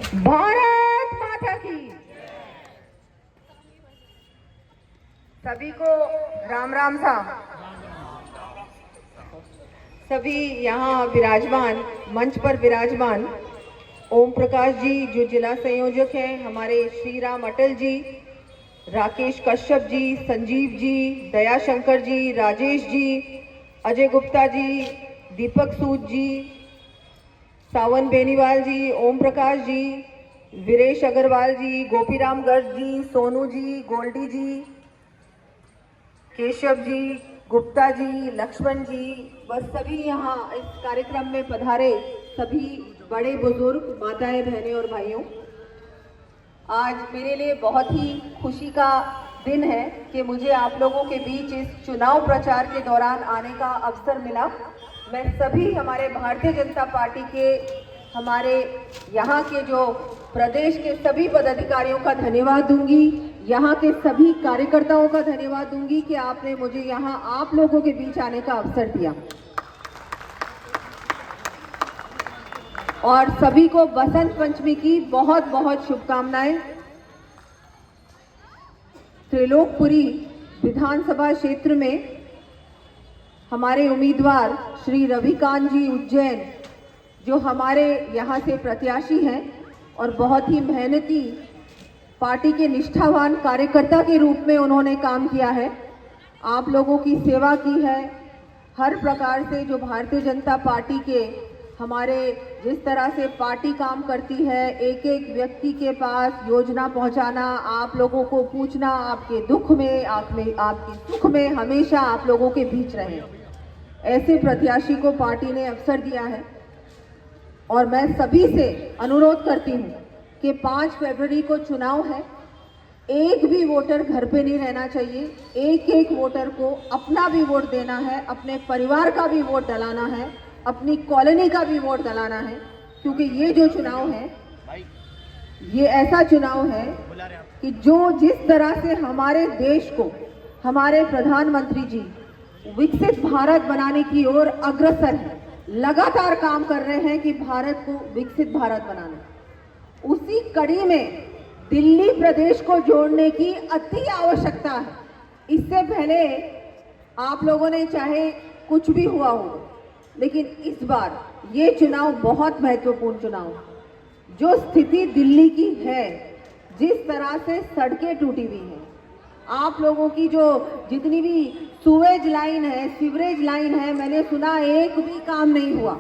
भारत माता की। सभी को राम राम सा। सभी यहाँ विराजमान, मंच पर विराजमान ओम प्रकाश जी जो जिला संयोजक हैं, हमारे श्री राम अटल जी, राकेश कश्यप जी, संजीव जी, दयाशंकर जी, राजेश जी, अजय गुप्ता जी, दीपक सूद जी, सावन बेनीवाल जी, ओम प्रकाश जी, वीरेश अग्रवाल जी, गोपीराम गर्ग जी, सोनू जी, गोल्डी जी, केशव जी, गुप्ता जी, लक्ष्मण जी, बस सभी यहाँ इस कार्यक्रम में पधारे सभी बड़े बुजुर्ग, माताएं, बहनें और भाइयों, आज मेरे लिए बहुत ही खुशी का दिन है कि मुझे आप लोगों के बीच इस चुनाव प्रचार के दौरान आने का अवसर मिला। मैं सभी हमारे भारतीय जनता पार्टी के, हमारे यहाँ के जो प्रदेश के सभी पदाधिकारियों का धन्यवाद दूंगी, यहाँ के सभी कार्यकर्ताओं का धन्यवाद दूंगी कि आपने मुझे यहाँ आप लोगों के बीच आने का अवसर दिया। और सभी को बसंत पंचमी की बहुत बहुत शुभकामनाएं। त्रिलोकपुरी विधानसभा क्षेत्र में हमारे उम्मीदवार श्री रविकांत जी उज्जैन जो हमारे यहाँ से प्रत्याशी हैं और बहुत ही मेहनती पार्टी के निष्ठावान कार्यकर्ता के रूप में उन्होंने काम किया है, आप लोगों की सेवा की है। हर प्रकार से जो भारतीय जनता पार्टी के हमारे जिस तरह से पार्टी काम करती है, एक एक व्यक्ति के पास योजना पहुंचाना, आप लोगों को पूछना, आपके दुख में, आपके सुख में हमेशा आप लोगों के बीच रहे, ऐसे प्रत्याशी को पार्टी ने अवसर दिया है। और मैं सभी से अनुरोध करती हूं कि 5 फरवरी को चुनाव है, एक भी वोटर घर पे नहीं रहना चाहिए, एक एक वोटर को अपना भी वोट देना है, अपने परिवार का भी वोट डलाना है, अपनी कॉलोनी का भी वोट डलाना है, क्योंकि ये जो चुनाव है ये ऐसा चुनाव है कि जो जिस तरह से हमारे देश को हमारे प्रधानमंत्री जी विकसित भारत बनाने की ओर अग्रसर है, लगातार काम कर रहे हैं कि भारत को विकसित भारत बनाना, उसी कड़ी में दिल्ली प्रदेश को जोड़ने की अति आवश्यकता है। इससे पहले आप लोगों ने चाहे कुछ भी हुआ हो, लेकिन इस बार ये चुनाव बहुत महत्वपूर्ण चुनाव, जो स्थिति दिल्ली की है, जिस तरह से सड़कें टूटी हुई हैं, आप लोगों की जो जितनी भी सीवेज लाइन है, सीवरेज लाइन है, मैंने सुना एक भी काम नहीं हुआ।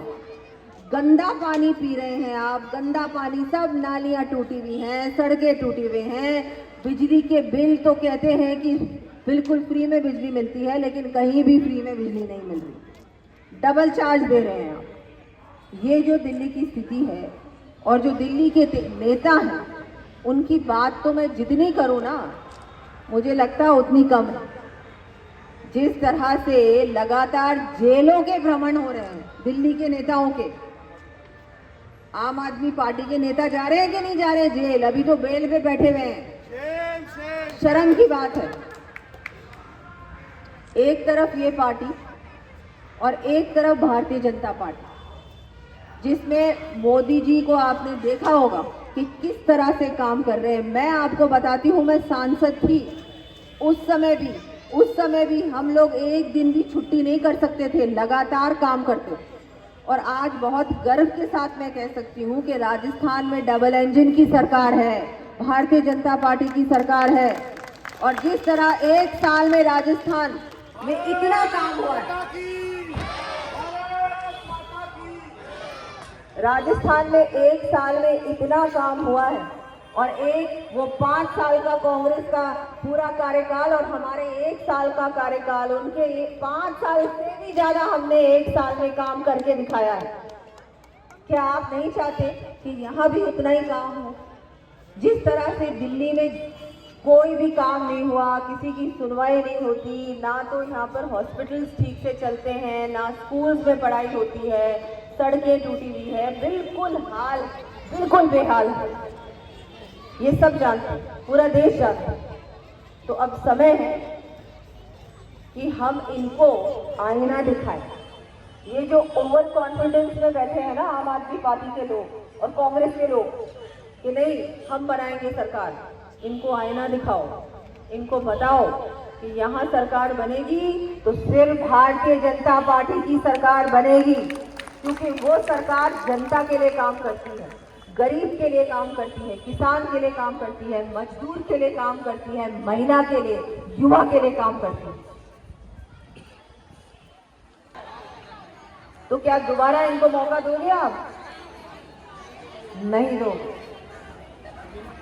गंदा पानी पी रहे हैं आप, गंदा पानी, सब नालियां टूटी हुई हैं, सड़कें टूटी हुई हैं, बिजली के बिल तो कहते हैं कि बिल्कुल फ्री में बिजली मिलती है, लेकिन कहीं भी फ्री में बिजली नहीं मिल रही, डबल चार्ज दे रहे हैं आप। ये जो दिल्ली की स्थिति है और जो दिल्ली के नेता हैं, उनकी बात तो मैं जितनी करूं ना, मुझे लगता है उतनी कम है। जिस तरह से लगातार जेलों के भ्रमण हो रहे हैं दिल्ली के नेताओं के, आम आदमी पार्टी के नेता जा रहे हैं कि नहीं जा रहे जेल? अभी तो बेल पे बैठे हुए हैं, शर्म की बात है। एक तरफ ये पार्टी और एक तरफ भारतीय जनता पार्टी, जिसमें मोदी जी को आपने देखा होगा कि किस तरह से काम कर रहे हैं। मैं आपको बताती हूँ, मैं सांसद थी उस समय भी हम लोग एक दिन भी छुट्टी नहीं कर सकते थे, लगातार काम करते थे। और आज बहुत गर्व के साथ मैं कह सकती हूँ कि राजस्थान में डबल इंजन की सरकार है, भारतीय जनता पार्टी की सरकार है। और जिस तरह एक साल में राजस्थान में इतना काम हुआ है, राजस्थान में एक साल में इतना काम हुआ है, और एक वो 5 साल का कांग्रेस का पूरा कार्यकाल और हमारे 1 साल का कार्यकाल, उनके 5 साल से भी ज्यादा हमने 1 साल में काम करके दिखाया है। क्या आप नहीं चाहते कि यहाँ भी उतना ही काम हो? जिस तरह से दिल्ली में कोई भी काम नहीं हुआ, किसी की सुनवाई नहीं होती, ना तो यहाँ पर हॉस्पिटल्स ठीक से चलते हैं, ना स्कूल्स में पढ़ाई होती है, सड़कें टूटी हुई है, बिल्कुल बेहाल है। ये सब जानते हैं, पूरा देश जानता है। तो अब समय है कि हम इनको आईना दिखाएं। ये जो ओवर कॉन्फिडेंस में बैठे हैं ना आम आदमी पार्टी के लोग और कांग्रेस के लोग, हम बनाएंगे सरकार। इनको आईना दिखाओ, इनको बताओ कि यहाँ सरकार बनेगी तो सिर्फ भारतीय जनता पार्टी की सरकार बनेगी, क्योंकि वो सरकार जनता के लिए काम करती है, गरीब के लिए काम करती है, किसान के लिए काम करती है, मजदूर के लिए काम करती है, महिला के लिए, युवा के लिए काम करती है। तो क्या दोबारा इनको मौका दोगे आप? नहीं दोगे।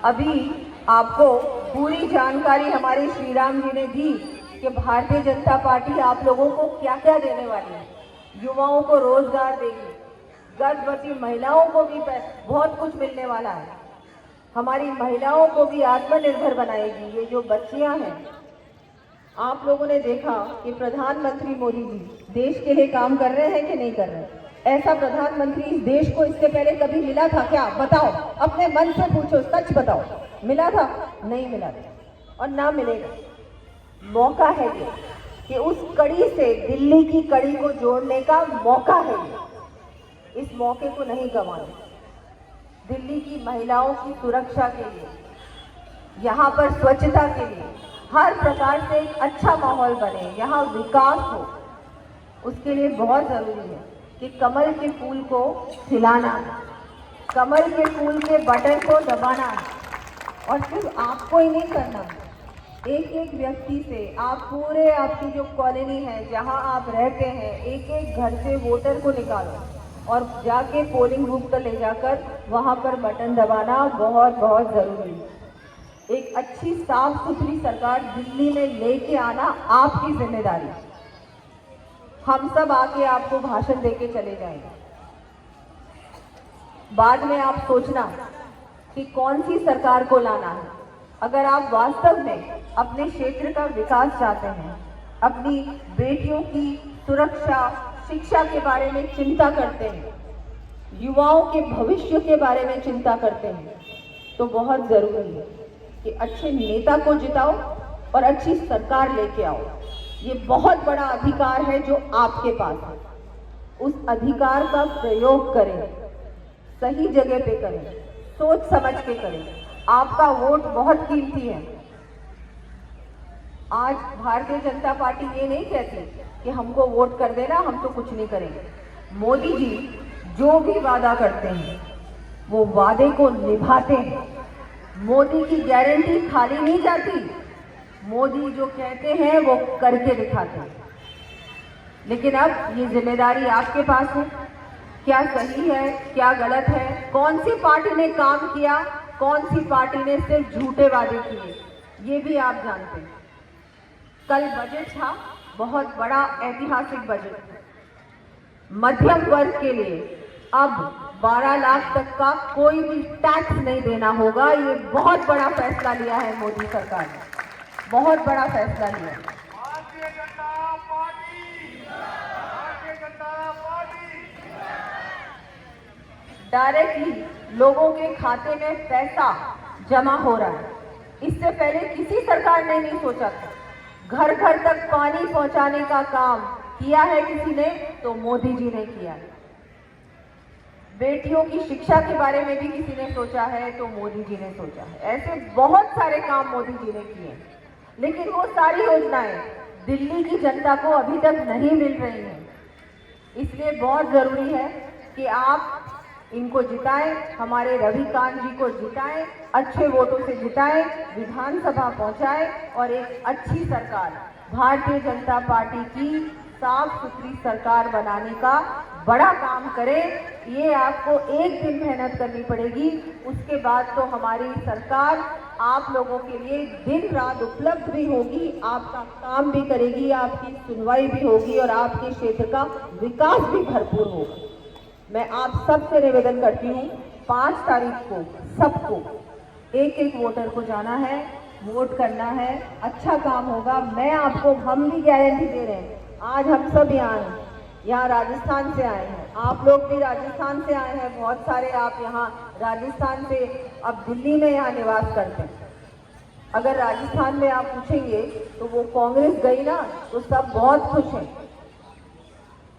अभी आपको पूरी जानकारी हमारे श्री राम जी ने दी कि भारतीय जनता पार्टी आप लोगों को क्या क्या देने वाली है। युवाओं को रोजगार देगी, गर्भवती महिलाओं को भी बहुत कुछ मिलने वाला है, हमारी महिलाओं को भी आत्मनिर्भर बनाएगी। ये जो बच्चियां हैं, आप लोगों ने देखा कि प्रधानमंत्री मोदी जी देश के लिए काम कर रहे हैं कि नहीं कर रहे हैं? ऐसा प्रधानमंत्री इस देश को इससे पहले कभी मिला था क्या? बताओ, अपने मन से पूछो, सच बताओ, मिला था? नहीं मिला था और ना मिलेगा। मौका है ये कि उस कड़ी से दिल्ली की कड़ी को जोड़ने का मौका है ये। इस मौके को नहीं गंवाना। दिल्ली की महिलाओं की सुरक्षा के लिए, यहाँ पर स्वच्छता के लिए, हर प्रकार से एक अच्छा माहौल बने, यहाँ विकास हो, उसके लिए बहुत जरूरी है कि कमल के फूल को खिलाना, कमल के फूल के बटन को दबाना, और सिर्फ आपको ही नहीं करना, एक एक व्यक्ति से, आप पूरे आपकी जो कॉलोनी है जहां आप रहते हैं, एक एक घर से वोटर को निकालो और जाके पोलिंग बूथ पर ले जाकर वहां पर बटन दबाना बहुत बहुत जरूरी है। एक अच्छी साफ सुथरी सरकार दिल्ली में लेके आना आपकी जिम्मेदारी। हम सब आके आपको भाषण देके चले जाएंगे, बाद में आप सोचना कि कौन सी सरकार को लाना है। अगर आप वास्तव में अपने क्षेत्र का विकास चाहते हैं, अपनी बेटियों की सुरक्षा, शिक्षा के बारे में चिंता करते हैं, युवाओं के भविष्य के बारे में चिंता करते हैं, तो बहुत जरूरी है कि अच्छे नेता को जिताओ और अच्छी सरकार लेके आओ। ये बहुत बड़ा अधिकार है जो आपके पास है। उस अधिकार का प्रयोग करें, सही जगह पे करें, सोच समझ के करें। आपका वोट बहुत कीमती है। आज भारतीय जनता पार्टी ये नहीं कहती कि हमको वोट कर देना, हम तो कुछ नहीं करेंगे। मोदी जी जो भी वादा करते हैं वो वादे को निभाते हैं। मोदी की गारंटी खाली नहीं जाती, मोदी जो कहते हैं वो करके दिखाते हैं। लेकिन अब ये जिम्मेदारी आपके पास है, क्या सही है, क्या गलत है, कौन सी पार्टी ने काम किया, कौन सी पार्टी ने सिर्फ झूठे वादे किए, ये भी आप जानते हैं। कल बजट था, बहुत बड़ा ऐतिहासिक बजट था। मध्यम वर्ग के लिए अब 12 लाख तक का कोई भी टैक्स नहीं देना होगा। ये बहुत बड़ा फैसला लिया है मोदी सरकार ने, बहुत बड़ा फैसला लिया है। Bharatiya Janata party, Bharatiya Janata party. Directly लोगों के खाते में पैसा जमा हो रहा है। इससे पहले किसी सरकार ने नहीं सोचा था। घर घर तक पानी पहुंचाने का काम किया है किसी ने, तो मोदी जी ने किया है। बेटियों की शिक्षा के बारे में भी किसी ने सोचा है, तो मोदी जी ने सोचा है। ऐसे बहुत सारे काम मोदी जी ने किए, लेकिन वो सारी योजनाएं दिल्ली की जनता को अभी तक नहीं मिल रही हैं। इसलिए बहुत जरूरी है कि आप इनको जिताएं, हमारे रविकांत जी को जिताएं, अच्छे वोटों से जिताएं, विधानसभा पहुंचाएं और एक अच्छी सरकार, भारतीय जनता पार्टी की साफ सुथरी सरकार बनाने का बड़ा काम करें। ये आपको एक दिन मेहनत करनी पड़ेगी, उसके बाद तो हमारी सरकार आप लोगों के लिए दिन रात उपलब्ध भी होगी, आपका काम भी करेगी, आपकी सुनवाई भी होगी और आपके क्षेत्र का विकास भी भरपूर होगा। मैं आप सबसे निवेदन करती हूँ, 5 तारीख को सबको एक एक वोटर को जाना है, वोट करना है, अच्छा काम होगा। मैं आपको, हम भी गारंटी दे रहे हैं, आज हम सब यहाँ राजस्थान से आए हैं, आप लोग भी राजस्थान से आए हैं, बहुत सारे आप यहाँ राजस्थान से अब दिल्ली में यहाँ निवास करते हैं। अगर राजस्थान में आप पूछेंगे तो वो कांग्रेस गई ना, तो सब बहुत खुश हैं।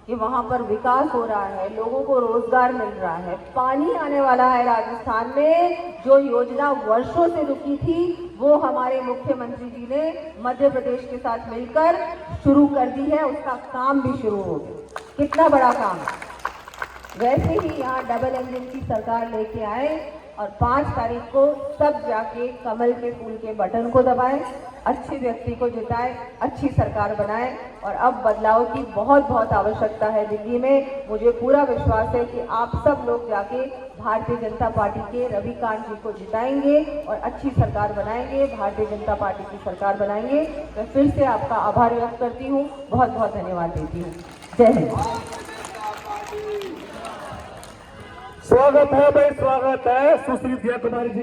कि वहाँ पर विकास हो रहा है, लोगों को रोजगार मिल रहा है, पानी आने वाला है राजस्थान में। जो योजना वर्षों से रुकी थी वो हमारे मुख्यमंत्री जी ने मध्य प्रदेश के साथ मिलकर शुरू कर दी है, उसका काम भी शुरू हो गया। कितना बड़ा काम है। वैसे ही यहाँ डबल इंजन की सरकार लेके आए और 5 तारीख को सब जाके कमल के फूल के बटन को दबाएं, अच्छे व्यक्ति को जिताएं, अच्छी सरकार बनाएं। और अब बदलाव की बहुत बहुत आवश्यकता है दिल्ली में। मुझे पूरा विश्वास है कि आप सब लोग जाके भारतीय जनता पार्टी के रविकांत जी को जिताएंगे और अच्छी सरकार बनाएंगे, भारतीय जनता पार्टी की सरकार बनाएंगे। मैं फिर से आपका आभार व्यक्त करती हूँ, बहुत बहुत धन्यवाद देती हूँ। जय हिंद। स्वागत है भाई, स्वागत है सुश्री दिया कुमारी जी।